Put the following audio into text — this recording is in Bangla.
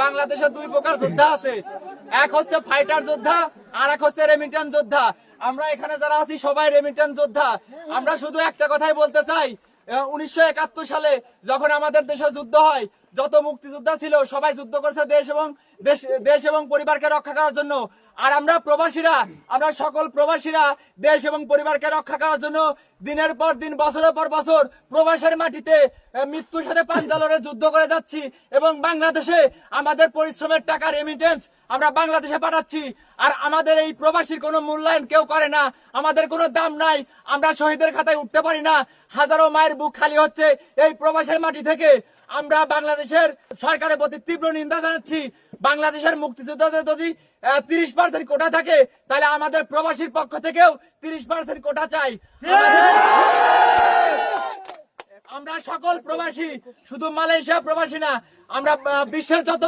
বাংলাদেশে দুই প্রকার যোদ্ধা আছে, এক হচ্ছে ফাইটার যোদ্ধা আর এক হচ্ছে রেমিটেন্স যোদ্ধা। আমরা এখানে যারা আছি সবাই রেমিটেন্স যোদ্ধা। আমরা শুধু একটা কথাই বলতে চাই, 1971 সালে যখন আমাদের দেশে যুদ্ধ হয়, যত মুক্তিযোদ্ধা ছিল সবাই যুদ্ধ করেছে দেশ এবং পরিবারকে রক্ষা করার জন্য। আর আমরা প্রবাসীরা, আমরা সকল প্রবাসীরা দেশ এবং পরিবারকে রক্ষা করার জন্য দিনের পর দিন, বছরের পর বছর প্রবাসের মাটিতে মৃত্যুর সাথে পাঞ্জা লড়ে যুদ্ধ করে যাচ্ছি এবং বাংলাদেশে আমাদের পরিশ্রমের টাকা রেমিটেন্স আমরা বাংলাদেশে পাঠাচ্ছি। আর আমাদের এই প্রবাসীর কোনো মূল্যায়ন কেউ করে না, আমাদের কোনো দাম নাই, আমরা শহীদের খাতায় উঠতে পারি না। হাজারো মায়ের বুক খালি হচ্ছে এই প্রবাসের মাটি থেকে। আমরা বাংলাদেশের সরকারের প্রতি তীব্র নিন্দা জানাচ্ছি। বাংলাদেশের মুক্তিযোদ্ধাদের যদি 30% কোটা থাকে, তাহলে আমাদের প্রবাসীর পক্ষ থেকেও 30% কোটা চাই। আমরা সকল প্রবাসী, শুধু মালয়েশিয়া প্রবাসী না, আমরা বিশ্বের যত